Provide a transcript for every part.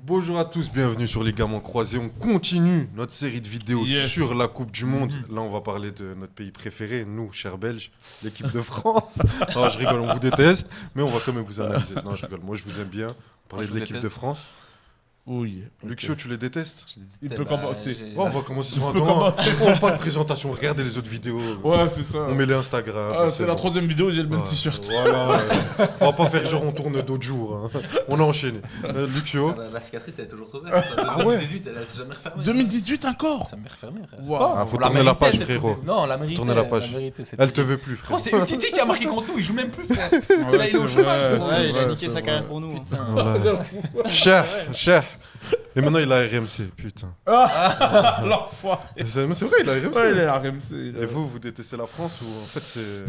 Bonjour à tous, bienvenue sur Ligaments Croisés. On continue notre série de vidéos sur la Coupe du Monde. Là, on va parler de notre pays préféré, nous, chers Belges, l'équipe de France. Non, je rigole, on vous déteste, mais on va quand même vous analyser. Non, je rigole, moi je vous aime bien. Parler de l'équipe de France. Oui. Luxio, tu les détestes? Il peut commencer. On va commencer sur un temps. Oh, pas de présentation, regardez les autres vidéos. Ouais, c'est ça. On met les Instagram. Ah, c'est la troisième vidéo, j'ai le même t-shirt. Voilà. On va pas faire genre on tourne d'autres jours. Hein. On a enchaîné. Luxio. La cicatrice, elle est toujours ouverte. Ah ouais. 2018, elle s'est jamais refermée. 2018 encore. Ça m'est refermé, frère. Ah, faut tourner la page, frérot. Non, la mérité. Tourner la page. Elle te veut plus, frérot. Oh, c'est Umtiti qui a marqué contre nous, il joue même plus, frère. Ouais, Là, il est au chômage. Ouais, il a niqué sa carrière pour nous. Putain. Voilà. Cher. Et maintenant, il a RMC, putain. L'enfoiré. C'est vrai, il a RMC. Ouais, il est à RMC. Et vous détestez la France ou en fait c'est...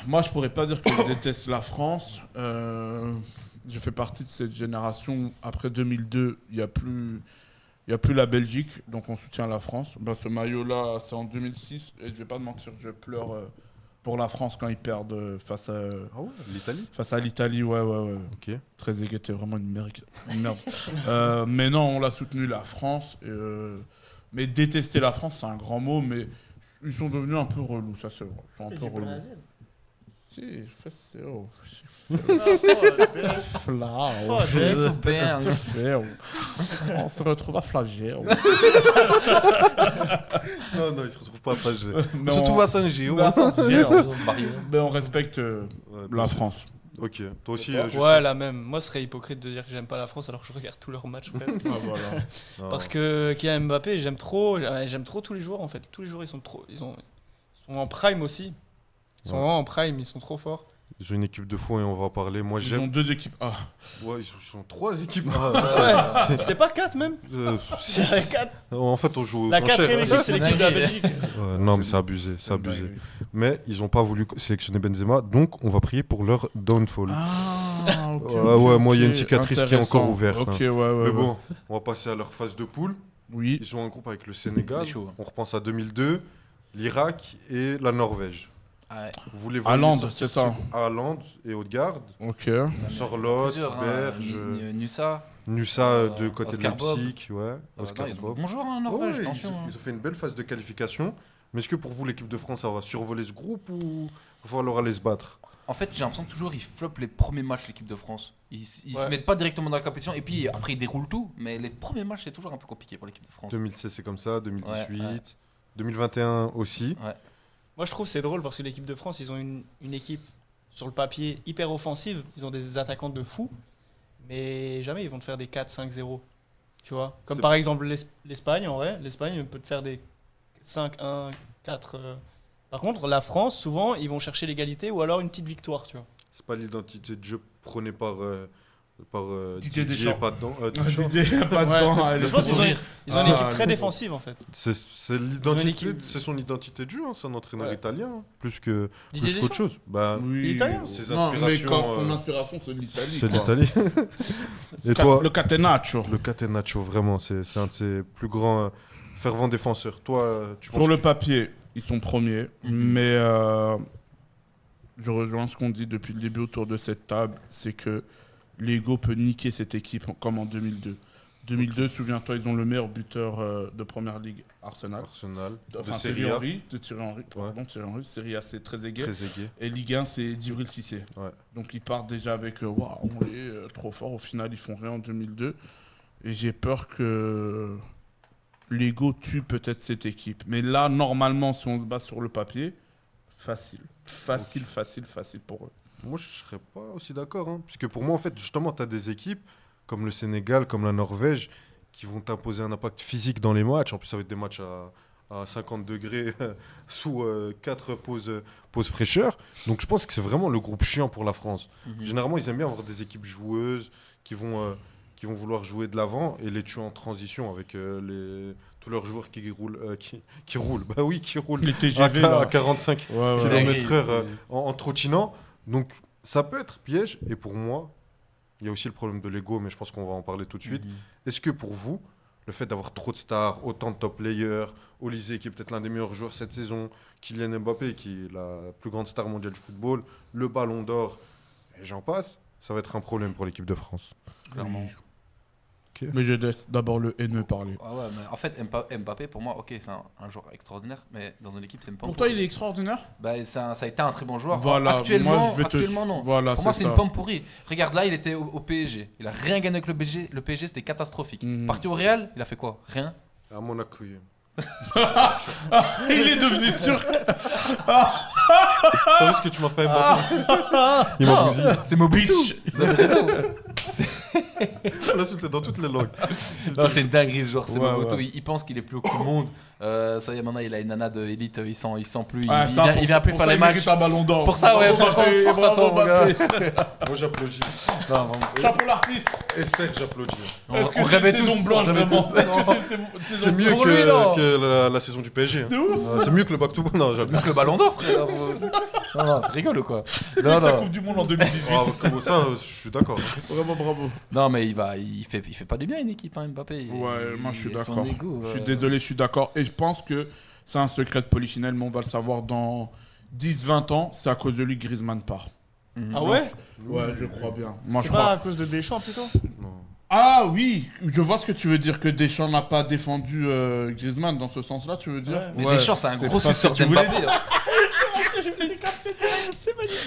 Moi, je pourrais pas dire que je déteste la France. Je fais partie de cette génération où, après 2002, il y a plus la Belgique, donc on soutient la France. Ben, ce maillot-là, c'est en 2006, et je vais pas te mentir, je pleure pour la France quand ils perdent face à l'Italie. Face à l'Italie, ouais. Ok. Très était vraiment une merde. Mais non, on l'a soutenu, la France. Mais détester la France, c'est un grand mot, mais ils sont devenus un peu relous, ça c'est vrai. Ils sont un peu relous. Si, c'est... On se retrouve à Flagey. Non, il se retrouve pas à Flagey. Non. On se retrouve à Saint-Gilles. Mais on respecte la France. Ok, toi aussi. Ouais, la même. Moi, ce serait hypocrite de dire que j'aime pas la France alors que je regarde tous leurs matchs presque. Voilà. Parce que Kylian Mbappé, j'aime trop tous les joueurs en fait. Tous les joueurs, ils sont en prime aussi. Ils sont vraiment en prime, ils sont trop forts. Ils ont une équipe de fou et on va en parler. Moi, Ils ont 2 équipes A. Ouais, ils sont 3 équipes. Ouais. C'était pas 4 même. En fait, on joue. La 4ème équipe, c'est l'équipe de la Belgique. Non, mais c'est abusé, Mais ils ont pas voulu sélectionner Benzema, donc on va prier pour leur downfall. Ok. Moi, il y a une cicatrice qui est encore ouverte. Ok, Mais ouais. bon, on va passer à leur phase de poule. Oui. Ils sont en groupe avec le Sénégal. C'est chaud. On repense à 2002, l'Irak et la Norvège. Ouais. Vous les Haaland, voyez c'est ça. Haaland et Odegaard. Ok. Sorloth, Plusieurs, Berge, Nusa. de côté Oscar de Bob. Leipzig. Ouais, Oscar Bob. Bonjour, hein, Norvège, Ouais, attention. ils ont fait une belle phase de qualification. Mais est-ce que pour vous, l'équipe de France, ça va survoler ce groupe ou il va falloir aller se battre? En fait, j'ai l'impression que toujours ils floppent les premiers matchs, l'équipe de France. Ils se mettent pas directement dans la compétition et puis après ils déroulent tout. Mais les premiers matchs, c'est toujours un peu compliqué pour l'équipe de France. 2016, c'est comme ça. 2018. Ouais. 2021 aussi. Ouais. Moi, je trouve que c'est drôle parce que l'équipe de France, ils ont une équipe sur le papier hyper offensive. Ils ont des attaquants de fou. Mais jamais ils vont te faire des 4-5-0. Tu vois? Comme par exemple l'Espagne, en vrai. L'Espagne peut te faire des 5-1, 4. Par contre, la France, souvent, ils vont chercher l'égalité ou alors une petite victoire, tu vois. C'est pas l'identité de jeu prônée par Didier Didier, Deschamps. pas dedans. Didier, pas de temps. Je pense qu'ils ont une équipe très défensive, en fait. C'est son identité de jeu, hein, c'est un entraîneur italien, hein, plus Didier qu'autre chose. Bah, Oui. Il est italien. ses Non, mais inspirations, son inspiration, c'est l'Italie. c'est quoi. l'Italie. Et toi, Le catenaccio. le Catenaccio, vraiment, c'est un de ses plus grands fervents défenseurs. Toi, tu Sur penses le papier, ils sont premiers. Mais je rejoins ce qu'on dit depuis le début autour de cette table, c'est que l'ego peut niquer cette équipe comme en 2002. 2002, souviens-toi, ils ont le meilleur buteur de Première Ligue, Arsenal. Arsenal, Enfin, de Thierry Serie A, Henry, Thierry Henry, Serie A, c'est très aigué. très aigué. Et Ligue 1, c'est Djibril Cissé. Ouais. Donc ils partent déjà avec waouh, on est trop fort. Au final, ils font rien en 2002. Et j'ai peur que l'ego tue peut-être cette équipe. Mais là, normalement, si on se base sur le papier, facile pour eux. Moi, je ne serais pas aussi d'accord. Hein. Puisque pour moi, en fait, justement, tu as des équipes comme le Sénégal, comme la Norvège, qui vont t'imposer un impact physique dans les matchs. En plus, ça va être des matchs à 50 degrés sous 4 pauses fraîcheur. Donc, je pense que c'est vraiment le groupe chiant pour la France. Généralement, ils aiment bien avoir des équipes joueuses qui vont vouloir jouer de l'avant et les tuer en transition avec tous leurs joueurs qui roulent. Qui roulent. Bah oui, qui roulent Les TGV, à là. 45 Ouais. km/h en trottinant. Donc, ça peut être piège. Et pour moi, il y a aussi le problème de l'ego, mais je pense qu'on va en parler tout de suite. Est-ce que pour vous, le fait d'avoir trop de stars, autant de top players, Olysée qui est peut-être l'un des meilleurs joueurs cette saison, Kylian Mbappé qui est la plus grande star mondiale du football, le Ballon d'Or, et j'en passe, ça va être un problème pour l'équipe de France. Clairement. Mais je laisse d'abord le haineux parler. Ah ouais, mais en fait, Mbappé, pour moi, ok, c'est un joueur extraordinaire, mais dans une équipe, c'est une pomme. Pour toi, il est extraordinaire? Bah, ça a été un très bon joueur. Voilà, Actuellement, moi, je vais te- actuellement non. Voilà, Pour moi, c'est c'est une ça. pomme pourrie. Regarde, là, il était au PSG. Il a rien gagné avec le PSG. Le PSG, c'était catastrophique. Mhm. Parti au Real, il a fait quoi? Rien. À Monaco. Il est devenu turc. T'as vu ce que tu m'as fait, Mbappé? Il m'a Non, bousillé. c'est Mobutu. Vous avez raison. On l'insultait dans toutes les langues. Non, c'est une dinguerie ce joueur. C'est Ouais, Mobutu. ouais. Il pense qu'il est plus haut que le monde. Ça y est, maintenant, il a une nana de élite. Il sent plus. Ah, il ça, vient, pour il vient ça- plus pour faire ça, les il matchs. mérite un ballon d'or. Pour ça, ouais, Bravo, Mbappé, force à toi, bravo, mon gars. Mbappé. Moi, j'applaudis. Non, vraiment. Chapeau l'artiste. Esther, j'applaudis. Est-ce que On c'est rêvait une saison tous. blanche on rêvait vraiment? tous. Est-ce que c'est une saison C'est mieux Pour lui, non. que la saison du PSG. hein. De ouf. C'est mieux que le back-to-back. Non, j'abuse. Mieux que le ballon d'or, frère. Non, tu rigoles ou quoi? C'est mieux que sa Coupe du Monde en 2018. Ah, comme ça, je suis d'accord. Vraiment bravo. Non, mais il fait pas du bien une équipe, hein, Mbappé. Ouais, moi je suis Et son d'accord. ego, Je suis désolé, je suis d'accord. Et je pense que c'est un secret de polichinelle, mais on va le savoir dans 10-20 ans. C'est à cause de lui que Griezmann part. Ah ouais? Ouais, je crois bien. Moi je C'est pas crois. à cause de Deschamps plutôt? Non. Ah oui, je vois ce que tu veux dire, que Deschamps n'a pas défendu Griezmann dans ce sens-là, tu veux dire? Ouais. Mais Ouais. Deschamps, c'est un C'est gros pas ce suceur que tu voulais d'Mbappé. hein.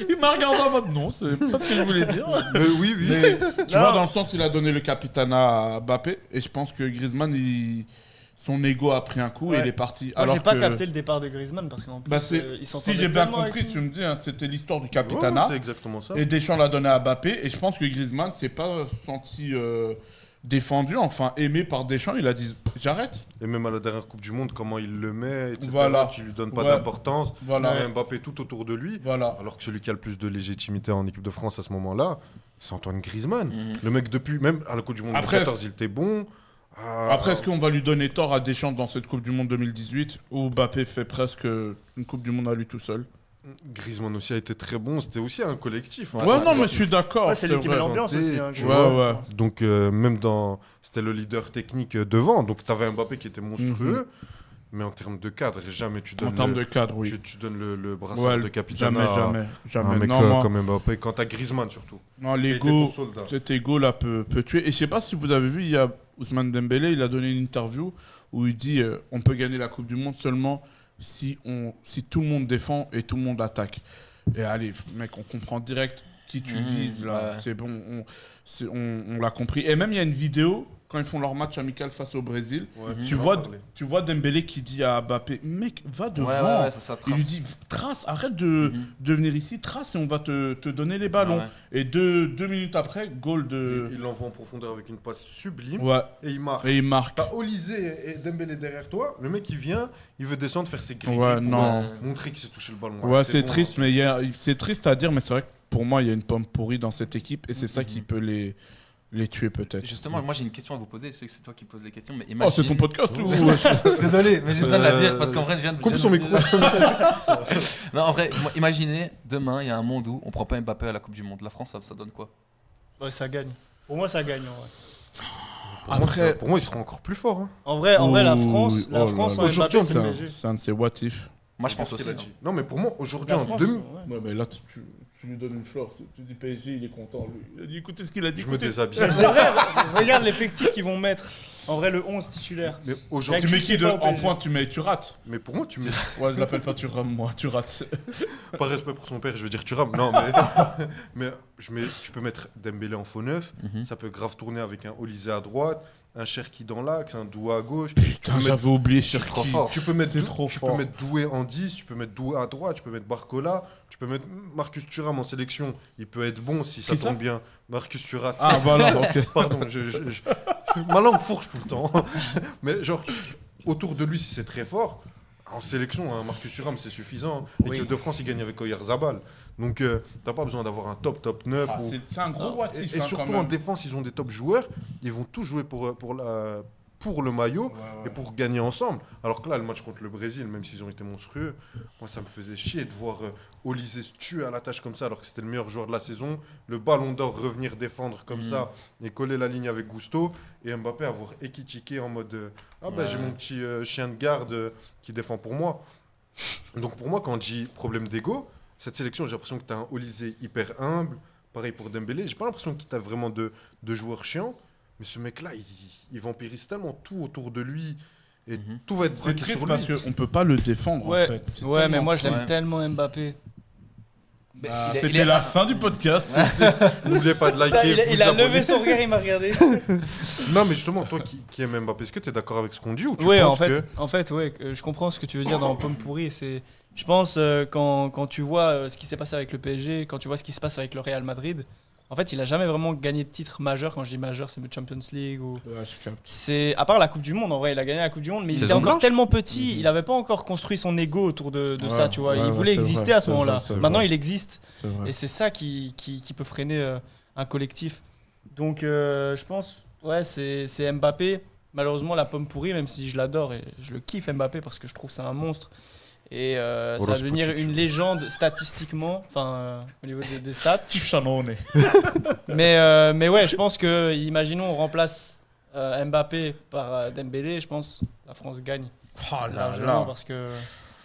Il m'a regardé en mode non, c'est pas ce que je voulais dire. Mais oui, oui. Mais tu Non. vois, dans le sens, il a donné le capitanat à Mbappé, et je pense que Griezmann, son ego a pris un coup et Ouais. il est parti. Moi, Alors j'ai pas que- capté le départ de Griezmann parce qu'en plus, Bah, ils si s'entendaient j'ai bien tellement compris, et tout. tu me dis, hein, c'était l'histoire du Ouais, capitanat. c'est exactement ça. Et Deschamps l'a donné à Mbappé. Et je pense que Griezmann s'est pas senti défendu, enfin aimé par Deschamps. Il a dit j'arrête. Et même à la dernière Coupe du Monde, comment il le met, etc. Voilà. Qui lui donne pas Ouais. d'importance. Voilà. Et Mbappé tout autour de lui. Voilà. Alors que celui qui a le plus de légitimité en équipe de France à ce moment-là, c'est Antoine Griezmann. Mhm. Le mec, depuis, même à la Coupe du Monde Après, 2014, il était bon. Après, est-ce qu'on va lui donner tort à Deschamps dans cette Coupe du Monde 2018 où Mbappé fait presque une Coupe du Monde à lui tout seul? Griezmann aussi a été très bon. C'était aussi un collectif. hein. Ouais, ça, non, mais je suis d'accord. Ouais, c'est l'équipe et vrai. l'ambiance aussi. hein, Tu que- vois, ouais. Donc, même dans. C'était le leader technique devant. Donc, tu avais un Mbappé qui était monstrueux. Mais en termes de cadre, jamais tu donnes, En termes de cadre, oui. tu donnes le brassard Ouais, de capitaine jamais. à un Jamais. mec Non, moi, comme Mbappé. Quand t'as Griezmann, surtout. non, Qui a été l'ego, ton soldat. cet ego là peut tuer. Et je sais pas si vous avez vu, il y a Ousmane Dembélé, il a donné une interview où il dit on peut gagner la Coupe du Monde seulement si tout le monde défend et tout le monde attaque. Et allez, mec, on comprend direct qui tu vises là. ouais. C'est bon, on l'a compris. Et même il y a une vidéo quand ils font leur match amical face au Brésil. Ouais, Tu vois Dembélé qui dit à Mbappé, mec, va devant. Ouais, ça Il lui trace. dit, trace, arrête de venir ici, trace et on va te donner les ballons. Ouais. Et deux minutes après, goal de. Il l'envoie en profondeur avec une passe sublime. Ouais, Et il marque. et il marque. T'as Olysée et Dembélé derrière toi. Le mec, il vient, il veut descendre, faire ses grilles Ouais, pour non. montrer qu'il s'est touché le ballon. Ouais, c'est bon, triste, hein. mais c'est triste à dire, mais c'est vrai que pour moi, il y a une pomme pourrie dans cette équipe et c'est ça qui peut les tuer peut-être. Justement, moi j'ai une question à vous poser. Je sais que c'est toi qui poses les questions, mais Oh, imagine. c'est ton podcast ou Désolé, mais j'ai besoin de la dire parce qu'en vrai, je viens de. Coupe je son viens de- micro. Non, en vrai, imaginez demain, il y a un monde où on prend pas Mbappé à la Coupe du Monde. La France, ça donne quoi? Ouais, ça gagne. Pour moi, ça gagne. En vrai, Pour moi, Après- pour moi, il sera encore plus fort. hein. en vrai, la France, Ouh, la oh France là en là. Aujourd'hui, Mbappé, c'est le PSG. C'est un de ses what if. Moi, je pense Qu'est-ce aussi. qu'il a hein. dit Non, mais pour moi, aujourd'hui, La en France, 2000, ouais. Ouais, mais là, tu lui donnes une fleur. Tu dis PSG, il est content, lui. Il a dit, écoutez ce qu'il a dit. je me écoutez. déshabille. C'est vrai, regarde l'effectif qu'ils vont mettre. En vrai, le 11 titulaire. Mais Tu aujourd'hui, mets qui pas au en PSG. point, tu mets, tu rates. mais pour moi, tu mets Ouais, je l'appelle pas tu rames, moi, tu rates. pas respect pour son père, je veux dire tu rames. Non, mais tu peux mettre Dembélé en faux neuf. Mhm. Ça peut grave tourner avec un Olysée à droite, un Cherki dans l'axe, un Doua à gauche. Putain, peux j'avais oublié C'est trop Cherki. fort. Tu peux mettre C'est trop tu fort. peux mettre Doué en 10, tu peux mettre Doué à droite, tu peux mettre Barcola, tu peux mettre Marcus Thuram en sélection. Il peut être bon si ça Qui ça tombe bien. Marcus Thuram. Ah, voilà, ok. Pardon, ma langue fourche tout le temps. Mais genre, autour de lui, si c'est très fort, en sélection, hein, Marcus Thuram, c'est suffisant. L'équipe Oui. de France, il gagne avec Oyarzabal. Donc, t'as pas besoin d'avoir un top 9. Ah, ou- c'est un gros what Et, if, et hein, surtout quand en même. défense, ils ont des top joueurs. Ils vont tous jouer pour le maillot Ouais, ouais. et pour gagner ensemble. Alors que là, le match contre le Brésil, même s'ils ont été monstrueux, moi ça me faisait chier de voir Olysée se tuer à la tâche comme ça alors que c'était le meilleur joueur de la saison. Le ballon d'or revenir défendre comme ça et coller la ligne avec Gusto. Et Mbappé avoir équitiqué en mode ah ben Ouais. j'ai mon petit chien de garde qui défend pour moi. Donc pour moi, quand on dit problème d'ego, cette sélection, j'ai l'impression que tu as un Olysée hyper humble. Pareil pour Dembélé. J'ai pas l'impression qu'il t'a vraiment de joueurs chiants. Mais ce mec-là, il vampirise tellement tout autour de lui. Et Mhm. tout va être C'est centré triste sur parce lui. qu'on peut pas le défendre Ouais, en fait. C'est ouais, mais tellement moi je l'aime Ouais. tellement Mbappé. Mais Bah, il est- c'était il est- la fin du podcast. N'oubliez pas de liker. vous Il a abonner. levé son regard, il m'a regardé. Non, mais justement, toi qui aimes Mbappé, est-ce que tu es d'accord avec ce qu'on dit ou tu Ouais, penses en fait, ouais, je comprends ce que tu veux dire dans Pomme pourrie. C'est, je pense quand tu vois ce qui s'est passé avec le PSG, quand tu vois ce qui se passe avec le Real Madrid, en fait, il a jamais vraiment gagné de titre majeur. Quand je dis majeur, c'est le Champions League ou Ouais, je capte. c'est à part la Coupe du Monde. En vrai, il a gagné la Coupe du Monde, mais il Saison était encore blanche. tellement petit, il avait pas encore construit son ego autour de Ouais, ça. Tu vois, ouais, il ouais, voulait c'est exister vrai, à ce c'est moment-là. vrai, c'est Maintenant, vrai. il existe. C'est vrai. Et c'est ça qui peut freiner un collectif. Donc je pense, ouais, c'est Mbappé. Malheureusement, la pomme pourrie, même si je l'adore et je le kiffe Mbappé parce que je trouve que c'est un monstre. Et ça va devenir Pucic. une légende statistiquement, enfin au niveau des stats. Steve Chanone. Mais ouais, je pense que, imaginons, on remplace Mbappé par Dembélé, je pense la France gagne Oh là largement là. parce que.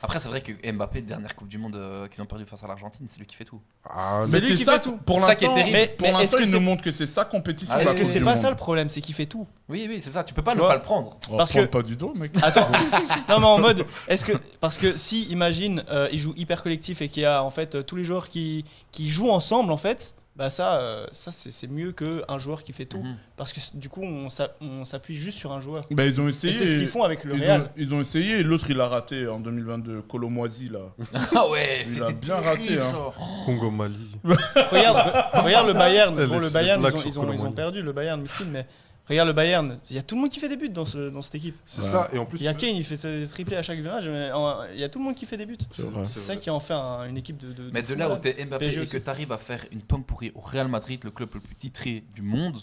Après, c'est vrai que Mbappé, dernière Coupe du Monde qu'ils ont perdu face à l'Argentine, c'est lui qui fait tout. Ah, C'est lui qui fait tout. Pour C'est ça qui est l'instant, terrible. pour Mais est-ce l'instant, que il c'est- nous montre que c'est sa compétition. Ah, la Est-ce oui, que Coupe c'est du pas Monde. ça le problème, c'est qu'il fait tout. Oui, oui, c'est ça. Tu peux pas Tu ne vois pas le prendre. On Parce prend que- pas du dos, mec. Attends, non mais en mode, parce que si, imagine, il joue hyper collectif et qu'il y a en fait tous les joueurs qui jouent ensemble en fait, bah ça c'est mieux qu'un joueur qui fait tout. Mhm. Parce que du coup on s'appuie juste sur un joueur. Bah, ils ont Et essayé. c'est ce qu'ils font avec le Ils Real. ont, ils ont essayé et l'autre il a raté en 2022, Colomoisi là. Ah ouais, Il c'était a bien terrible, raté, hein. ça. Congo Mali. Regarde le Bayern. Elle Bon, est le Bayern, blague ils sur ont Colomani. perdu le Bayern, miskin, mais regarde le Bayern. Il y a tout le monde qui fait des buts dans cette équipe. C'est Ouais. ça. Et en plus, Il y a Kane, il fait des triplés à chaque match, mais il y a tout le monde qui fait des buts. C'est vrai. C'est ça qui en fait une équipe de Mais de fous, là où là. t'es Mbappé PSG et aussi. que t'arrives à faire une pomme pourrie au Real Madrid, le club le plus titré du monde,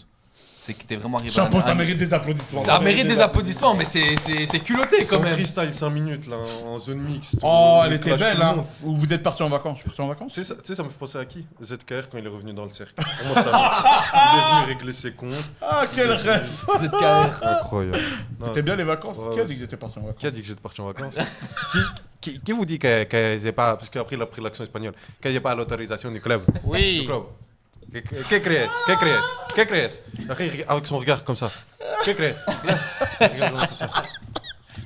c'est que t'es vraiment arrivé Chapeau, à ça mérite des applaudissements. Ça mérite des applaudissements, mais c'est culotté quand son même. freestyle 5 minutes là, en zone mixte. Oh, où elle il était clash belle, tout le hein. monde. Vous êtes parti en vacances. Je suis parti en vacances. Tu sais, ça me fait penser à qui ZKR quand il est revenu dans le cercle. Comment ça va Il est venu régler ses comptes. Ah, quel rêve. ZKR. Incroyable. Non, C'était bien les vacances. Ouais, Qui a ouais, dit que j'étais parti en vacances? Qui a dit que j'étais parti en vacances qui vous dit que c'est pas. Parce qu'après il a pris l'accent espagnol. Qu'il n'y a pas l'autorisation du club. Du Oui. club. ¿Qué crees? ¿Qué crees? ¿Qué crees? Après, avec son regard comme ça. ¿Qué crees?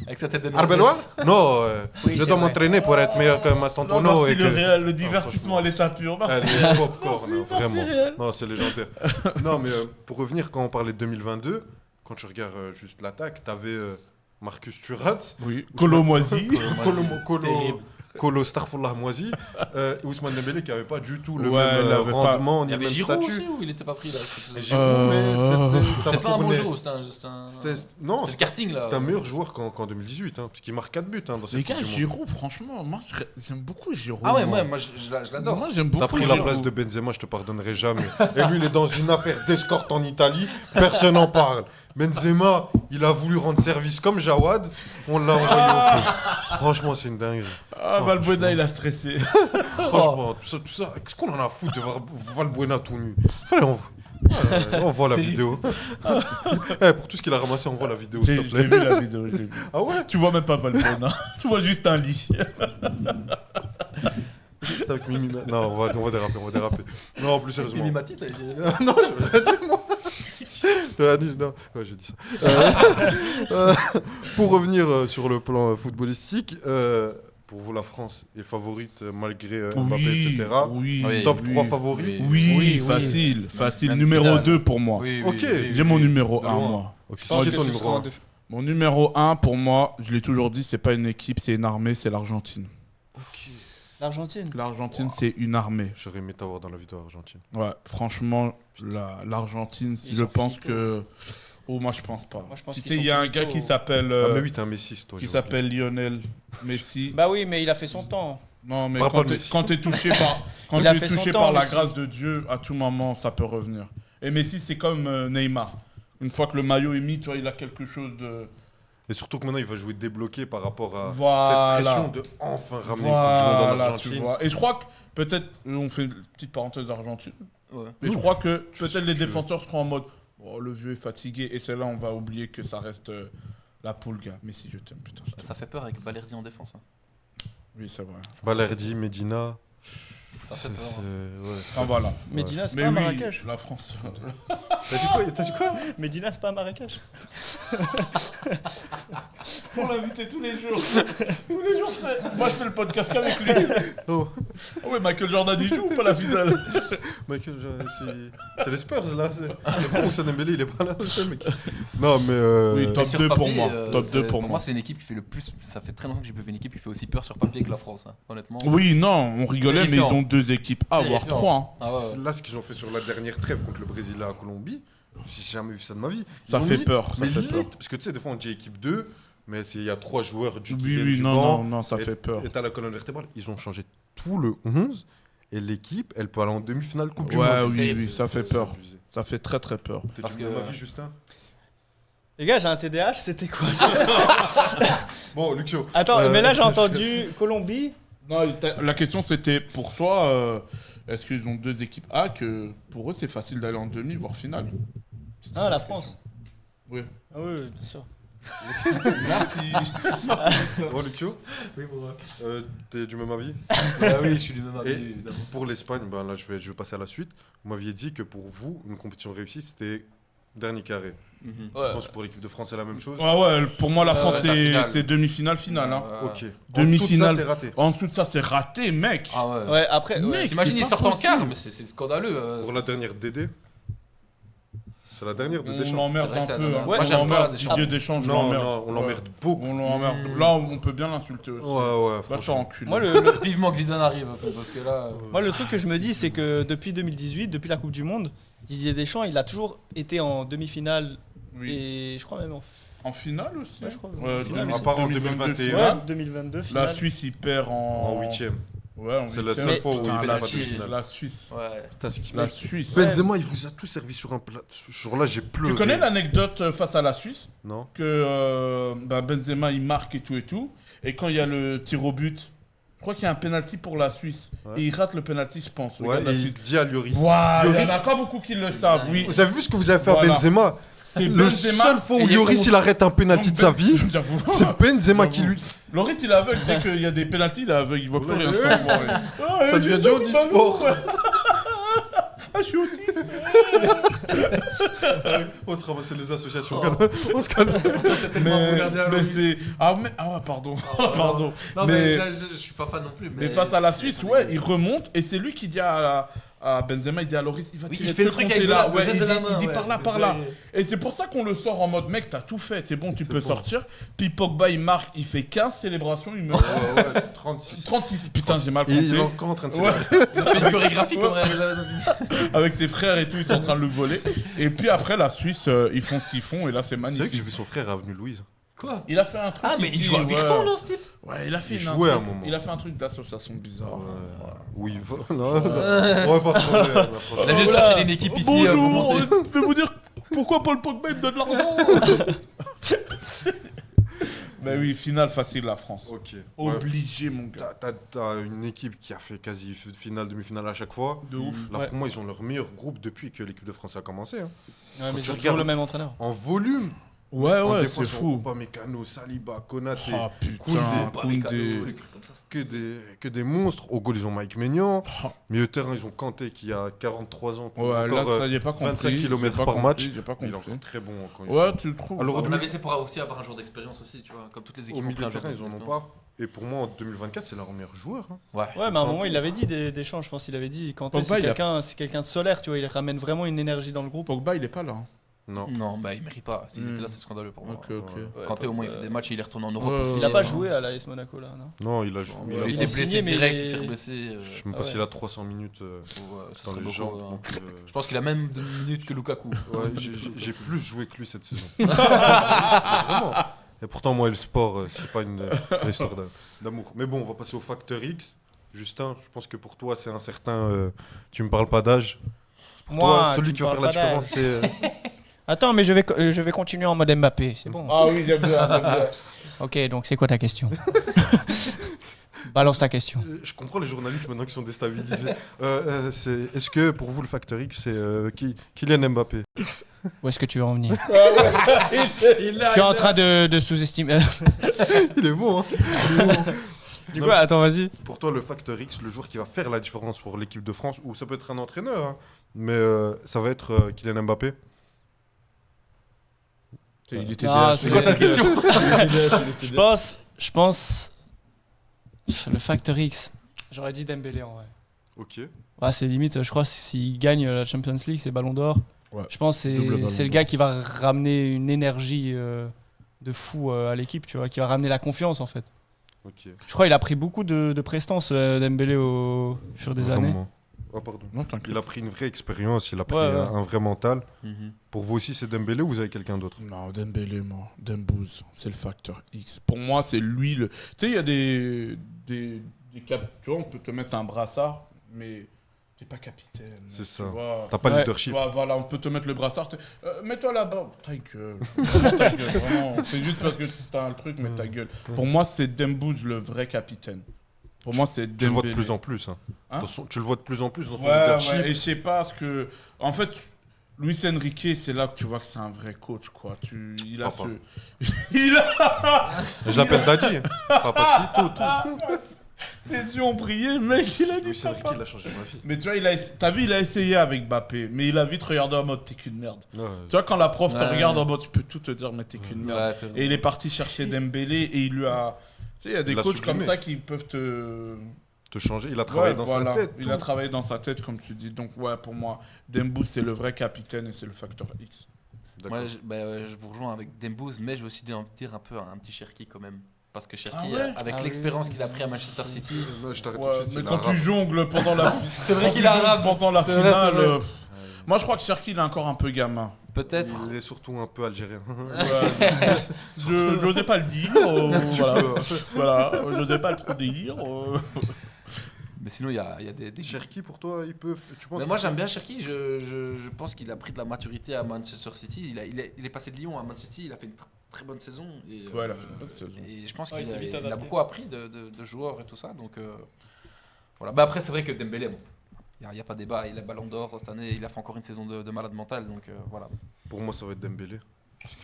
Avec sa tête de Arbelois? Non, Oui, je c'est dois vrai. m'entraîner pour être meilleur que Non, Mastantuono. merci et que... le Real, le divertissement à l'état pur. Merci. Elle est popcorn, Merci, hein, vraiment. Réal. Non, c'est légendaire. Non, mais pour revenir, quand on parlait de 2022, quand tu regardes juste l'attaque, t'avais Marcus Thuram, Oui, Colomoisi. Terrible. Kolo Starfullah Moisi, Ousmane Dembélé qui avait pas du tout le Ouais, même il avait pas- rendement Il ni y le avait même Giroud statut. aussi ou il était pas pris là Giroud, mais ça C'était pas un bon tournait. Giroud, Non, c'était le karting là. c'était un meilleur joueur qu'en 2018, hein, parce qu'il marque 4 buts hein, dans Les cette gars, Coupe du Monde. Giroud, franchement, moi j'aime beaucoup Giroud. Ah ouais, moi je l'adore. Moi j'aime beaucoup. T'as pris la Giroud. place de Benzema, je te pardonnerai jamais. Et lui, il est dans une affaire d'escorte en Italie, personne n'en parle. Benzema, il a voulu rendre service comme Jawad, on l'a envoyé au fond. Franchement, c'est une dinguerie. Ah, Valbuena, il a stressé. Franchement, tout ça, qu'est-ce qu'on en a à foutre de voir Valbuena tout nu? Fallait on voit la vidéo. Eh, pour tout ce qu'il a ramassé, on voit la vidéo, s'il te Je l'ai plaît. vu la vidéo. je l'ai vu. Ah ouais? Tu vois même pas Valbuena. Tu vois juste un lit. C'était avec Mimi. Non, on va déraper. Non, plus sérieusement. Mimi Mati, t'as dit. Non, non, ouais, j'ai dit ça. Pour revenir sur le plan footballistique, pour vous, la France est favorite malgré Mbappé, etc. Oui, Oui. Top oui. 3 favoris. Oui, facile. Facile. Même Numéro finale. 2 pour moi. Oui, Ok. J'ai mon numéro De 1, loin. moi. Ok, Je pense c'est que ton ce numéro sera 1. Mon numéro 1, pour moi, je l'ai toujours dit, c'est pas une équipe, c'est une armée, c'est l'Argentine. L'Argentine. L'Argentine, c'est une armée. J'aurais aimé t'avoir dans la vidéo argentine. Ouais, franchement, l'Argentine, Ils je sont pense finito. que. Oh, moi, je pense pas. Moi, je pense tu qu'ils sais, sont il y a un finito. gars qui s'appelle. Ah, mais oui, t'es un Messi, toi. qui j'ai s'appelle Lionel Messi. Bah oui, mais il a fait son temps. Non, mais Parle pas quand de t'es Messi. quand t'es touché par, quand Il a t'es fait touché son par temps, la Messi. grâce de Dieu, à tout moment, ça peut revenir. Et Messi, c'est comme Neymar. Une fois que le maillot est mis, tu vois, il a quelque chose de. Et surtout que maintenant, il va jouer débloqué par rapport à Voilà. cette pression de enfin ramener une Coupe du Monde en Voilà, tu Argentine. vois. Et je crois que peut-être, on fait une petite parenthèse Argentine, Ouais. mais je crois que Je peut-être sais les que tu veux. défenseurs seront en mode oh, le vieux est fatigué. Et c'est là on va oublier que ça reste la poule, gars. Messi, je t'aime, putain. Ça fait peur avec Balerdi en défense. Hein. Oui, c'est vrai. Balerdi, Medina. Ça fait peur. Ouais. Ah, voilà. Medina, c'est Mais pas à oui, Marrakech. la France. T'as dit quoi Medina, c'est pas à Marrakech. On l'invitait tous les jours. Tous les jours, moi je fais le podcast qu'avec lui. Oh, Oh, mais Michael Jordan, il joue ou pas la finale? Michael, c'est les Spurs là. Le bon Dembélé, il est pas là, le mec. Non, mais. Oui, top Mais sur 2 pour papier, moi. Top 2 pour moi. c'est une équipe qui fait le plus. Ça fait très longtemps que j'ai pas vu une équipe qui fait aussi peur sur papier que la France, hein, honnêtement. Oui, non, on rigolait, C'est mais ils différent. ont 2 équipes A, C'est voire différent. 3. Ah ouais. Là, ce qu'ils ont fait sur la dernière trêve contre le Brésil là, à Colombie, j'ai jamais vu ça de ma vie. Ils Ça ont fait mis- peur, ça mais fait limite, peur. parce que tu sais, des fois on dit équipe 2, mais il y a 3 joueurs qui Oui, viennent oui, du non, banc, non, non, ça et- fait peur. Et t'as la colonne vertébrale. Ils ont changé tout le 11 et l'équipe, elle peut aller en demi-finale Coupe du Monde. Ouais, C'est oui, terrible, oui, ça fait c'est peur. abusé. Ça fait très très peur. T'es Parce du que- même avis, Justin. Les gars, j'ai un TDAH, c'était quoi? Bon, Luxio. Attends, mais là, j'ai entendu Colombie. Non, la question c'était pour toi, est-ce qu'ils ont 2 équipes A que pour eux c'est facile d'aller en demi, voire finale? Ah, la France. Oui. Ah oui, bien sûr. Merci. Bon, Luxio, Oui, bon, t'es du même avis. oui, je suis du même Et avis, évidemment. pour l'Espagne, ben là, je vais passer à la suite. Vous m'aviez dit que pour vous, une compétition réussie, c'était dernier carré. Mhm. Je pense que pour l'équipe de France, c'est la même chose. Ouais, ouais, pour moi la France ouais, la finale. c'est demi-finale, finale. Hein. Ok. Demi-finale. En dessous de ça, c'est raté. En dessous de ça, c'est raté, mec. Ah ouais. Ouais, après. ouais. Mec, T'imagines, c'est ils pas sortent en possible. quart, mais c'est scandaleux. Pour la dernière DD. C'est la dernière de On Deschamps. l'emmerde C'est vrai un que ça peu. donne- Hein. Moi, On j'aime pas l'emmerde. Deschamps. Didier Deschamps, je Non, l'emmerde. non, on l'emmerde Ouais. beaucoup. On l'emmerde. Là, on peut bien l'insulter aussi. Ouais, ouais, Va te faire franchement. enculer. Moi, Vivement que Zidane arrive, parce que là. moi, le truc que je me dis, c'est que depuis 2018, depuis la Coupe du Monde, Didier Deschamps, il a toujours été en demi-finale Oui. et je crois même en En finale aussi. Ouais, je crois. Ouais, Finale, à part en 2022, 2021. finale. ouais, 2022 La finale. Suisse, il perd En en 8ème. Ouais, en C'est la huitième. seule fois où Putain, il fait la pas de Suisse. finale. La Suisse. Ouais. Putain, ce qui La mec. Suisse. Benzema, il vous a tout servi sur un plat. Ce jour-là, j'ai pleuré. Tu connais l'anecdote face à la Suisse Non. que Benzema il marque et tout et quand il y a le tir au but, je crois qu'il y a un penalty pour la Suisse Ouais. et il rate le penalty, je pense. Ouais, Regarde la et il Suisse. dit à Lloris. Voilà, il n'y Lloris- en a pas beaucoup qui le savent. Oui, Vous avez vu ce que vous avez fait à Voilà. Benzema? c'est Le Benzema. seul fois où il est Lloris contre- il arrête un penalty Donc, de sa vie, J'avoue. c'est Benzema J'avoue. qui lui. Loris il est aveugle dès qu'il y a des penalties, il est aveugle, il voit plus Ouais, rien. ouais. ce temps, ouais. Ça devient du handisport. Ah, je suis autiste. On se ramasser les associations. calme. On se calme. Mais c'est ouais, pardon. Pardon. Non, Mais- mais je suis pas fan non plus. Mais face à la Suisse, ouais, il remonte et c'est lui qui dit à Benzema, il dit à Loris, il va Oui, tirer il fait de le ce truc avec côté-là. le Ouais, geste il de dit, la main, il dit ouais, par là, c'est par là. vrai. Et c'est pour ça qu'on le sort en mode, mec, t'as tout fait, c'est bon, tu peux bon. sortir. Puis Pogba, il marque, il fait 15 célébrations, il meurt. Ouais, 36. 36, putain, j'ai mal Et il est compté. encore en train de se Ouais. Il a fait une chorégraphie comme réalisateur. Avec ses frères et tout, ils sont en train de le voler. Et puis après, la Suisse, ils font ce qu'ils font et là, c'est C'est vrai que magnifique. j'ai vu son frère à Avenue Louise. Quoi? Il a fait un truc. Ah, mais il ici, joue à ouais. Victor, là, ce type? Ouais, il a fait Il un jouait à un truc- moment. Il a fait un truc d'association bizarre. Oui, non, on va pas trop. Il a juste cherché une équipe ici pour Bonjour, monter. je vais vous dire pourquoi Paul Pogba il me donne de l'argent. Mais oui, finale facile la France. Ok. Ouais. Obligé mon gars. T'as une équipe qui a fait quasi finale, demi-finale à chaque fois. De ouf. Là, Ouais. pour moi, ils ont leur meilleur groupe depuis que l'équipe de France a commencé. hein. Ouais, mais tu c'est regardes- toujours le même entraîneur. En volume, Ouais, en ouais, défense, c'est fou. Upamecano, Saliba, Konaté, Ah putain, Koundé, Koundé. que des monstres. Au goal, ils ont Mike Maignan. Ah. Milieu de terrain, ils ont Kanté qui a 43 ans. Ouais, là, encore, ça, j'ai pas compris. 25 km j'ai pas par compris, match. J'ai pas Il est compris. encore très bon quand il Ouais, tu le trouves. Alors, À mon avis, c'est pour aussi avoir un jour d'expérience aussi, tu vois. Comme toutes les Au équipes ont milieu pris de un jour terrain, ils en ont d'expérience. pas. Et pour moi, en 2024, c'est leur meilleur joueur. hein. Ouais. Ouais, mais à un moment, il avait dit Deschamps, je pense qu'il avait dit Kanté, Pogba, c'est quelqu'un de solaire, tu vois, il ramène vraiment une énergie dans le groupe. Pogba, il est pas là. hein. Non. Non, bah il mérite pas. S'il était là, c'est scandaleux pour moi. Ok, ok. Ouais, Kanté, au moins, il fait des matchs et il est retourné en Europe Ouais, aussi. Il a pas Euh, joué à l'AS Monaco là, non Non, il a joué. Il il a- a il été est blessé signé, mais direct, il est- il s'est reblessé. Je sais même pas Ah s'il ouais. a 300 minutes Ouais, ça dans serait les beaucoup, jambes. hein. donc, Je pense qu'il a même de minutes que Lukaku. ouais, j'ai plus joué que lui cette saison. Vraiment. Et pourtant, moi et le sport, c'est pas une histoire d'amour. Mais bon, on va passer au facteur X. Justin, je pense que pour toi, c'est un certain. Tu me parles pas d'âge. Pour Moi, toi, celui tu qui me va faire la parles pas différence, c'est. Attends, mais je vais continuer en mode Mbappé, c'est bon. Ah oui, j'aime bien. j'aime bien. Ok, donc c'est quoi ta question Balance ta question. Je comprends les journalistes maintenant qui sont déstabilisés. Est-ce que pour vous, le facteur X, c'est Kylian Mbappé? Où est-ce que tu veux en venir Tu es en train de sous-estimer. Il est bon, hein. Du Non. coup, attends, vas-y. Pour toi, le facteur X, le joueur qui va faire la différence pour l'équipe de France, ou ça peut être un entraîneur, hein, mais ça va être Kylian Mbappé. Il était Ah, DH. c'est quoi ta question? Je pense. Le facteur X. J'aurais dit Dembélé en vrai. Ok. Ouais, c'est limite, je crois, s'il gagne la Champions League, c'est Ballon d'Or. Ouais. Je pense que Double Ballon c'est le d'Or. gars qui va ramener une énergie de fou à l'équipe, tu vois, qui va ramener la confiance en fait. Ok. Je crois qu'il a pris beaucoup de prestance, Dembélé, au fur des années. Vraiment. Oh, pardon. Non, t'inquiète. Il a pris une vraie expérience, il a pris Ouais, ouais. un vrai mental. Mhm. Pour vous aussi, c'est Dembélé ou vous avez quelqu'un d'autre? Non, Dembélé, moi. Dembouz, c'est le facteur X. Pour moi, c'est lui le. Tu sais, il y a des cap. Tu vois, on peut te mettre un brassard, mais t'es pas capitaine. C'est tu ça. vois. T'as pas le Ouais. leadership. Voilà, on peut te mettre le brassard. Mets-toi là-bas. Ta gueule. Ta gueule, vraiment. C'est juste parce que t'as un truc, mais ta gueule. Pour moi, c'est Dembouz le vrai capitaine. Pour moi, c'est Dembélé. Tu le vois de plus en plus. Hein. Hein Tu le vois de plus en plus dans son Ouais, leadership. ouais, et je sais pas ce que. En fait, Luis Enrique, c'est là que tu vois que c'est un vrai coach, quoi. Il a Papa. il a. Je l'appelle Daddy. Papacito, tout. Tes yeux ont brillé, mec, il a dit Luis Enrique, papa. il a changé ma vie. Mais tu vois, t'as vu, il a essayé avec Mbappé, mais il a vite regardé en mode t'es qu'une merde. Ouais. Tu vois, quand la prof te Ouais. regarde en mode tu peux tout te dire, mais t'es qu'une merde. Ouais, c'est vrai. Et il est parti chercher Dembélé et il lui a. Tu sais, il y a des Il a coachs sublimé. comme ça qui peuvent te. Te changer. Il a travaillé Ouais, dans voilà. sa tête. Il tout. a travaillé dans sa tête, comme tu dis. Donc, ouais, pour moi, Dembouz, c'est le vrai capitaine et c'est le facteur X. D'accord. Moi, je vous rejoins avec Dembouz, mais je vais aussi dire un peu un petit Cherki quand même. Parce que Cherki, Ah ouais avec Ah l'expérience oui. qu'il a pris à Manchester City, Non, je t'arrête Ouais, tout de suite. mais c'est quand l'arabe. tu jongles pendant la C'est vrai quand qu'il tu est jongles arabe. pendant la C'est vrai, finale. c'est vrai. Moi, je crois que Cherki, il est encore un peu gamin. peut-être. Il est surtout un peu algérien. Je n'osais pas le dire. Voilà. Voilà, je n'osais pas trop dire. Mais sinon, il y a des Cherki, pour toi, il peut. Tu penses Mais moi j'aime bien Cherki, je pense qu'il a pris de la maturité à Manchester City. Il est passé de Lyon à Man City, il a fait une très bonne saison. Et, Ouais, il a fait une bonne saison. Et je pense Ouais, il qu'il s'est vite il a adapté. beaucoup appris de joueurs et tout ça. Donc voilà. Bah, après, c'est vrai que Dembélé, bon, il n'y a pas débat. Il a Ballon d'Or cette année, il a fait encore une saison de malade mental. Donc voilà. Pour moi, ça va être Dembélé.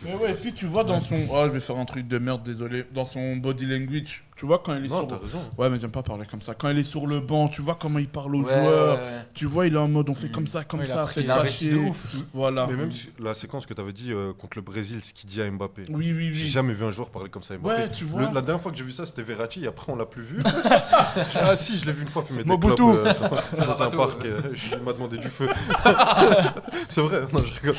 Mais ouais, et puis tu vois dans son. Oh, je vais faire un truc de merde, désolé. Dans son body language, tu vois quand il est Non, sur. t'as raison. Ouais, mais j'aime pas parler comme ça. Quand il est sur le banc, tu vois comment il parle aux Ouais, joueurs. ouais. Tu vois, il est en mode on fait comme ça, Ouais, il a pris- faites Il a pas investi de chier. ouf. Voilà. Mais même la séquence que tu avais dit contre le Brésil, ce qu'il dit à Mbappé. Oui, oui, J'ai oui. jamais vu un joueur parler comme ça à Mbappé. Ouais, tu vois. La dernière fois que j'ai vu ça, c'était Verratti, et après on l'a plus vu. Ah si, je l'ai vu une fois fumer des Mobutu. clopes dans un Mobutu, parc. Il m'a demandé du feu. C'est vrai, non, je rigole.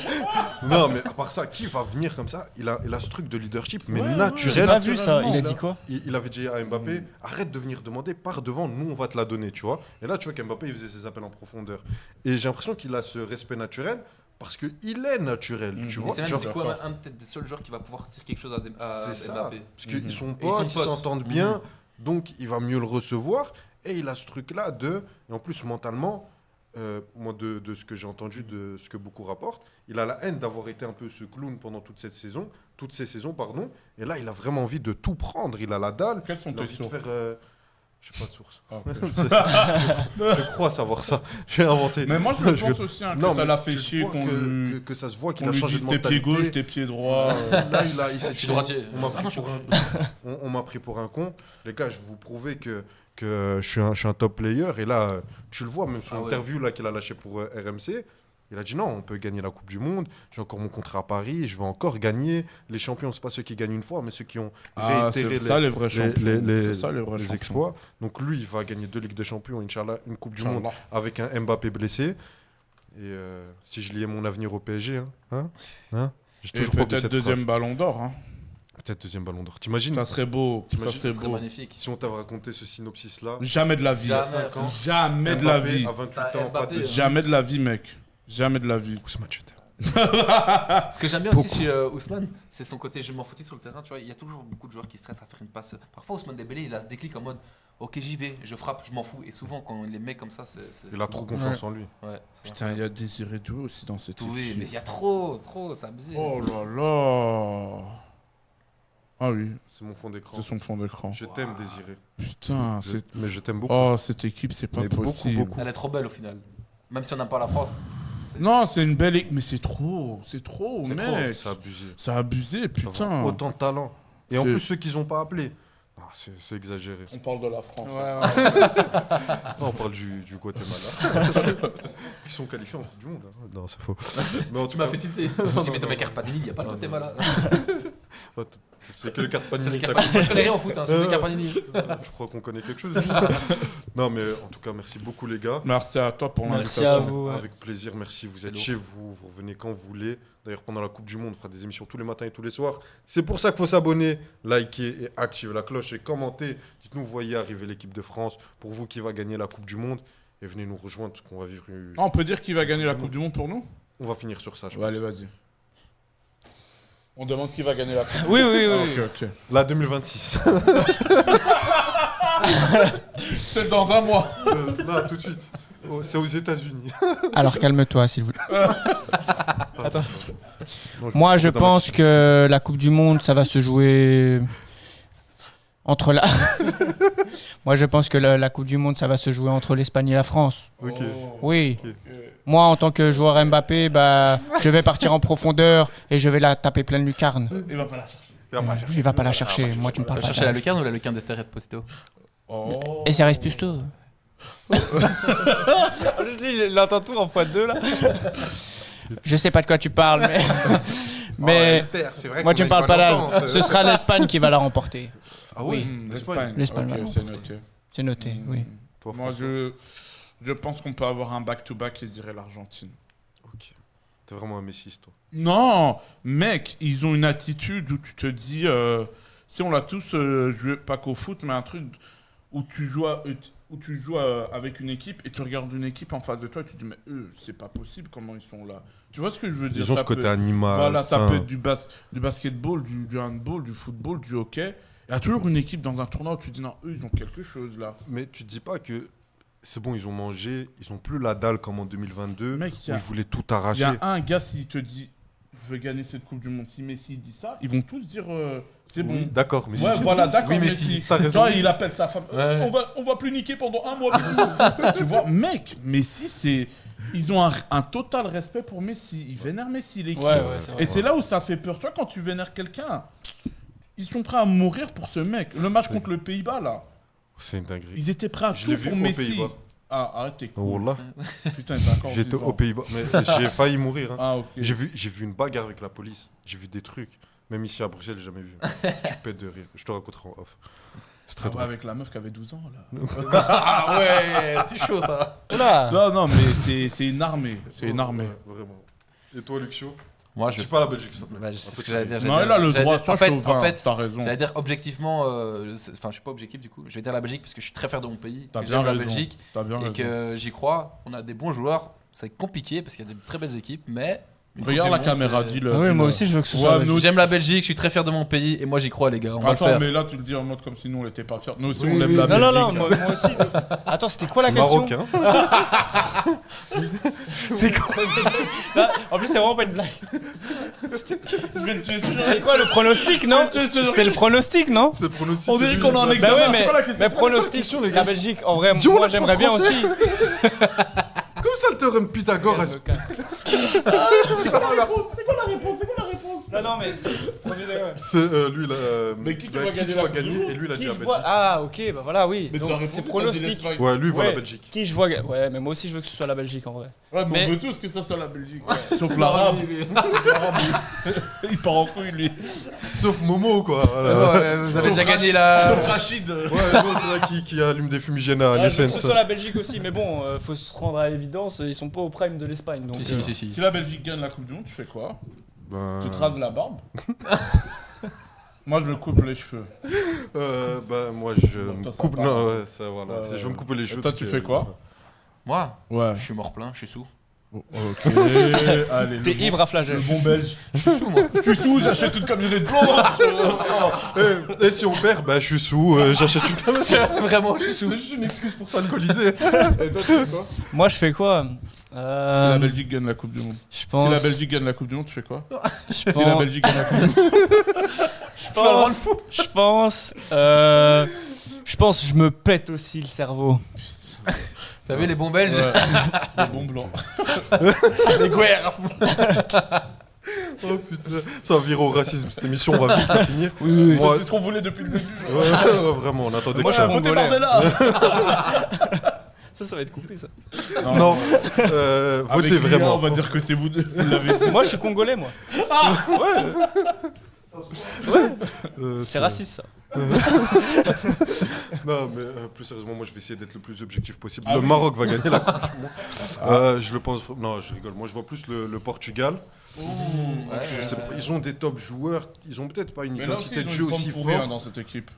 Non, mais à part ça, qui va venir comme ça il a ce truc de leadership, mais Ouais, ouais. J'ai naturel. pas vu ça. Il a naturellement, dit quoi? Il avait dit à Mbappé, arrête de venir demander, pars devant, nous on va te la donner, tu vois. Et là, tu vois qu'Mbappé, il faisait ses appels en profondeur. Et j'ai l'impression qu'il a ce respect naturel, parce qu'il est naturel, tu Mhm. Et vois. c'est même Genre, du coup un peut-être des seuls joueurs qui va pouvoir dire quelque chose à c'est ça. Mbappé. Parce qu'ils sont Et ils sont potes, ils potes. s'entendent bien, donc il va mieux le recevoir. Et il a ce truc-là de. Et en plus, mentalement, moi, de ce que j'ai entendu, de ce que beaucoup rapportent, il a la haine d'avoir été un peu ce clown pendant toutes ces saisons, pardon. Et là, il a vraiment envie de tout prendre. Il a la dalle. Quelles sont Il a tes envie de sources faire. Je sais pas de source. Ah, ok. Je crois savoir ça. J'ai inventé. Mais moi, je pense aussi hein, que Non, ça mais l'a fait tu chier vois qu'on que, lui, que ça se voit qu'il qu'on a lui changé de dise tes pieds mentalité. gauche, tes pieds droits. Là, il s'est Je suis dit, droitier. on m'a pris pour un, on m'a pris pour un con. Les gars, je vais vous prouver que je suis un top player. Et là, tu le vois, même son Ah ouais. interview là qu'il a lâché pour RMC, il a dit non, on peut gagner la Coupe du Monde. J'ai encore mon contrat à Paris. Je vais encore gagner. Les champions, c'est pas ceux qui gagnent une fois, mais ceux qui ont Ah, réitéré c'est ça les vrais champions. les C'est ça les vrais champions. exploits. Donc lui, il va gagner 2 Ligues des Champions, Inch'Allah, une Coupe du Monde Inch'Allah. avec un Mbappé blessé. Et si je liais mon avenir au PSG, hein j'ai Et toujours pas oublié peut-être cette deuxième phrase. ballon d'or. Hein. Peut-être deuxième ballon d'or. T'imagines Ça serait beau. Ça T'imagines, serait Ce serait beau. magnifique. si on t'avait raconté ce synopsis-là, Jamais de la vie. Jamais. 5 ans, Jamais de la Mbappé vie. à 28 C'est un ans, pas Mbappé, de hein. Jamais de la vie, mec. Jamais de la vie. Ousmane, je t'aime. Ce que j'aime bien aussi chez Ousmane, c'est son côté je m'en foutis sur le terrain. Tu vois, il y a toujours beaucoup de joueurs qui stressent à faire une passe. Parfois, Ousmane Dembélé, il a ce déclic en mode ok, j'y vais, je frappe, je m'en fous. Et souvent, quand il les met comme ça, c'est. Il a trop confiance en lui. Ouais, c'est Putain, il y a Désiré Doué aussi dans cette oui, équipe. mais il y a trop, c'est abusé. Oh là là. Ah oui, C'est mon fond d'écran. c'est son fond d'écran. Je t'aime, Désiré. Putain, Mais je t'aime beaucoup. Oh, cette équipe, c'est pas Mais beaucoup, possible. beaucoup. Elle est trop belle au final. Même si on n'aime pas la France. Non, c'est une belle équipe, mais c'est trop, C'est mec. C'est abusé. C'est abusé, Avoir putain. Autant de talent. Et en C'est- plus, ceux qu'ils n'ont pas appelés. Ah, c'est exagéré. On parle de la France. Ah, on parle du Guatemala. Ils sont qualifiés en Coupe du Monde. Hein. Non, c'est faux. Mais en Tu tout m'as cas, fait tilter. Je dis, mais dans mes cartes Panini, il n'y a pas le Guatemala. c'est que le carte C'est Panini. le carte Panini. Moi, je connais rien en foot, hein, c'est le carte Panini. Je crois qu'on connaît quelque chose. Non, mais en tout cas, merci beaucoup, les gars. Merci à toi pour Merci l'invitation. à vous. Ouais. Avec plaisir, merci. Vous êtes lourd. chez vous, vous revenez quand vous voulez. D'ailleurs, pendant la Coupe du Monde, on fera des émissions tous les matins et tous les soirs. C'est pour ça qu'il faut s'abonner, liker et activer la cloche et commenter. Dites-nous, vous voyez arriver l'équipe de France. Pour vous, qui va gagner la Coupe du Monde. Et venez nous rejoindre parce qu'on va vivre. Ah, on peut dire qui va gagner la Coupe du Monde pour nous? On va finir sur ça, je Ouais, pense. allez, vas-y. On demande qui va gagner la Coupe du Oui, Monde. oui, Ah, oui. ok. La 2026. C'est dans un mois. Là, tout de suite. Oh, c'est aux États-Unis. Alors calme-toi, s'il vous plaît. Attends. Moi, je pense que la Coupe du Monde, ça va se jouer entre la. Moi, je pense que la Coupe du Monde, ça va se jouer entre l'Espagne et la France. Ok. Oui. Ok. Moi, en tant que joueur Mbappé, bah, je vais partir en profondeur et je vais la taper pleine lucarne. Il va pas la chercher. Et après, Il va pas la chercher. Moi, tu me Tu parles vas pas. chercher la lucarne ou la lucarne d'Esther Esposito? Oh. Et ça reste Pusto. Il entend tout en x2 là. Je sais pas de quoi tu parles, mais c'est vrai moi qu'on tu a me une parles pas bonne là. entente. Ce sera l'Espagne qui va la remporter. Ah oui. L'Espagne. L'Espagne Ok, va c'est l'emporter. noté. C'est noté, oui. Toi, Moi, François. je pense qu'on peut avoir un back-to-back et je dirais l'Argentine. Ok. T'es vraiment un Messi, toi. Non, mec, ils ont une attitude où tu te dis, si on l'a tous joué, pas qu'au foot, mais un truc où tu joues, avec une équipe et tu regardes une équipe en face de toi et tu te dis, mais eux, c'est pas possible, comment ils sont là. Tu vois ce que je veux dire? Ils ont Ça ce côté peut- animal. Voilà, ça fin. peut être du basketball, du handball, du football, du hockey. Il y a toujours une équipe dans un tournoi où tu te dis, non, eux, ils ont quelque chose là. Mais tu te dis pas que c'est bon, ils ont mangé, ils ont plus la dalle comme en 2022, Mec, où ils voulaient tout Il y arracher. a un gars, s'il te dit, je veux gagner cette Coupe du Monde, si Messi dit ça, ils vont tous dire, c'est bon. Oui, d'accord, mais Ouais, voilà, d'accord, Oui, Messi. Messi, t'as raison. Toi, il appelle sa femme. Ouais. On va plus niquer pendant un mois. Tu vois, mec, Messi, c'est. Ils ont un total respect pour Messi. Ils vénèrent Messi, l'équipe. c'est vrai. Et c'est là où ça fait peur. Tu vois, quand tu vénères quelqu'un, ils sont prêts à mourir pour ce mec. Le match contre le Pays-Bas, là, C'est une dinguerie. ils étaient prêts à Je l'ai tout vu pour aux Messi. Pays-Bas. Ah, arrête, t'es Oh, cool. Wallah, Putain, t'es encore j'étais vivant. aux Pays-Bas. Mais j'ai failli mourir. Hein. Ah, ok. J'ai vu une bagarre avec la police. J'ai vu des trucs. Même ici à Bruxelles, j'ai jamais vu. Tu pètes de rire. Je te raconterai en off. C'est Ah très ouais, drôle. avec la meuf qui avait 12 ans, là. Ah ouais, c'est chaud ça. Oula. Non, non, mais c'est une armée. C'est une armée. Ouais, vraiment. Et toi, Luxio? Moi, Je dis pas la Belgique, s'il te plaît. Bah, Un c'est peu ce que de j'allais dire. Non, il a le droit, En ça, fait, chauvin, en fait, t'as raison. j'allais dire objectivement, enfin, je suis pas objectif du coup. Je vais dire la Belgique parce que je suis très fier de mon pays. T'as que bien j'aime la raison. Belgique T'as bien et raison. que j'y crois. On a des bons joueurs. C'est compliqué parce qu'il y a de très belles équipes, mais une Regarde la Coupe du Monde, caméra, c'est- dis-le. Ah oui, dis-le. moi aussi, je veux que ce Ouais, soit. la nous Belgique. J'aime la Belgique, je suis très fier de mon pays et moi j'y crois les gars. On va le Attends, faire. mais là, tu le dis en mode comme si nous, on n'était pas fiers. Nous aussi, Oui, on aime oui. la Non, non, Belgique. non, moi aussi. Attends, c'était quoi la Je suis question? marocain. C'est quoi? Là, en plus, c'est vraiment pas une blague. Je vais te tuer toujours. C'était quoi le pronostic, non? C'était le pronostic, non? C'est pronostic. On dirait qu'on est en Bah examen. ouais, c'est mais, quoi la question? mais pronostic, la Belgique, en vrai, Dis-moi moi la j'aimerais bien français. aussi. Comme ça, le théorème Pythagore. C'est quoi la réponse? Non, non, mais c'est premier degré. C'est lui, là. Mais qui tu bah, vas gagner tu la vas Coupe du gagner Monde? et lui, il a Qui dit je la vois? Belgique. Ah, ok, bah voilà, oui. Mais tu Donc, as répondu, c'est t'as dit pronostic. l'Espagne. Ouais, lui, il voit Ouais. la Belgique. Qui je vois? Ouais, mais moi aussi, je veux que ce soit la Belgique en vrai. Ouais, mais Mais- on veut tous que ça soit la Belgique. Sauf l'arabe. L'arabe, il part en couille, lui. Sauf Momo, quoi. Voilà. Ouais, vous avez déjà gagné la. Sauf Rachid. Ouais, l'autre là qui allume des fumigènes à Ouais, je veux que ce l'essence. soit la Belgique aussi, mais bon, faut se rendre à l'évidence, ils sont pas au prime de l'Espagne. Donc, Si. Si la Belgique gagne la Coupe du Monde, tu fais quoi? Ben, Tu te rases la barbe? Moi, je me coupe les cheveux. bah, moi, je Bon, me toi, ça coupe. va. Non, ouais, ça, voilà. Ouais, Je vais me couper les cheveux. toi, parce tu que- fais quoi? Moi, Ouais. je suis mort plein, je suis sous. Ok. Allez. t'es ivre à flagelle. Le bon belge. Je suis sous moi. Je suis sous, j'achète une camionnette blanche. Et si on perd, bah, je suis sous, j'achète une caméra. Vraiment, je suis sous. C'est juste une excuse pour s'alcooliser. Et toi, tu fais quoi? Moi, je fais quoi? Si la Belgique gagne la Coupe du Monde. Je Si pense. la Belgique gagne la Coupe du Monde, tu fais quoi? je Si la pense- Belgique gagne la Coupe du Monde. Je pense, je me pète aussi le cerveau. T'as vu les bons Belges? Ouais. Le bon blanc. Les guerres. Oh putain, ça vire au racisme cette émission, on va vite la finir. Oui, Moi- c'est ce qu'on voulait depuis le début. Ouais, vraiment, on attendait Moi, que je ça. suis Votez par de là. Ça va être coupé, ça. Non, Avec votez Lia, vraiment. on va dire que c'est vous deux. Vous l'avez dit. Moi, je suis congolais, moi. C'est raciste, ça. Non, mais plus sérieusement, moi je vais essayer d'être le plus objectif possible. Le Maroc va gagner la Coupe du Monde. Je le pense. Non, je rigole. Moi je vois plus le Portugal. Je sais pas, ils ont des top joueurs. Ils ont peut-être pas une Mais là aussi, identité de ils jeu ont une aussi pomme pourrie, hein, forte. dans cette équipe.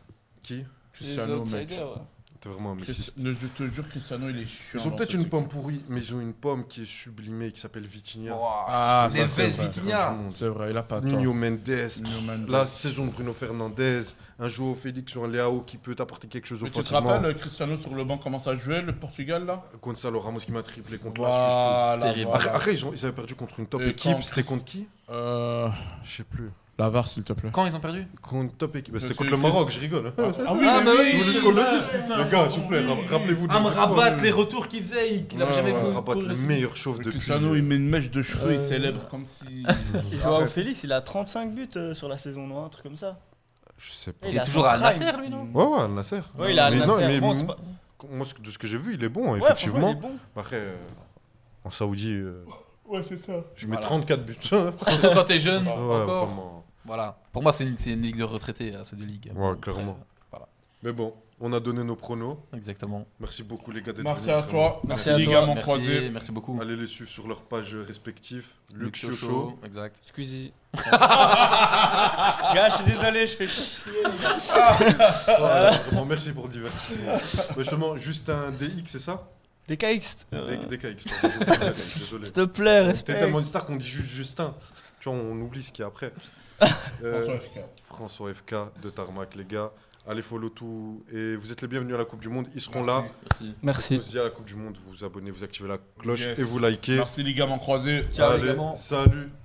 Qui Les Cristiano, mec. outsiders, ouais. T'es vraiment un messiste. Je te jure, Cristiano, il est chiant. Ils ont dans peut-être cette une équipe. pomme pourrie, mais ils ont une pomme qui est sublimée, qui s'appelle Vitinha. Ah, ça, Neves, c'est vrai. Vitinha. C'est vrai, il a pas Nuno tort. Mendes. Nuno Mendes. La saison de Bruno Fernandes. Un Joao Félix ou un Leao qui peut t'apporter quelque chose Mais tu te offensivement. rappelles, Cristiano sur le banc commence à jouer, le Portugal, là Gonzalo Ramos qui m'a triplé contre la Suisse. Voilà, Terrible. voilà. Après, ils avaient perdu contre une top Et équipe. quand C'était Chris- contre qui Euh, Je sais plus. L'avare, s'il te plaît. Quand ils ont perdu Contre une top équipe. Bah, c'était Parce contre que le Maroc, Chris- je rigole. Ah oui, Ah, mais bah oui, Vous voulez qu'on le dise Les gars, s'il vous plaît, rappelez-vous de. À me rabattre les retours qu'il faisait, qu'il avait Ouais, jamais ouais. couru. Rabat, le meilleur chauve depuis. Cristiano, il met une mèche de cheveux, il célèbre comme si. Et Joao Félix, il a 35 buts sur la saison, non? Un truc comme ça. Je sais pas. Et Il est a toujours son à prime. Nasser, lui, non Ouais, ouais, Al Nasser. Ouais, il a Al Mais non, Nasser. mais Bon, c'est pas- moi, de ce que j'ai vu, il est bon, Ouais, effectivement. franchement, il est bon. Après, en Saoudi, Ouais, c'est ça. je mets Voilà. 34 buts. Surtout quand t'es jeune, Ouais, encore. vraiment. Voilà. Pour moi, c'est une ligue de retraités, ces deux ligues. Ouais, Après, clairement. Voilà. Mais bon, on a donné nos pronos. Exactement. Merci beaucoup, les gars, d'être Merci venus, à vraiment. toi. Merci à toi. Ligaments Merci, croisés. merci beaucoup. Allez les suivre sur leurs pages respectives. Luxio Luxio Show. Show, exact. Squeezie. Gars, je suis désolé, je fais chier. Voilà, vraiment, merci pour le divertissement. Ouais, justement, juste un DX, c'est ça DKX. DKX, pardon, désolé. S'il te plaît, T'es respect. tellement une star qu'on dit juste Justin. Tu vois, on oublie ce qu'il y a après. François FK. François FK de Tarmac, les gars. Allez, follow tout. Et vous êtes les bienvenus à la Coupe du Monde. Ils seront là. Merci. On Merci. se dit à la Coupe du Monde. Vous vous abonnez, vous activez la cloche Yes. et vous likez. Merci, ligaments croisés. Ciao, Allez, également. salut.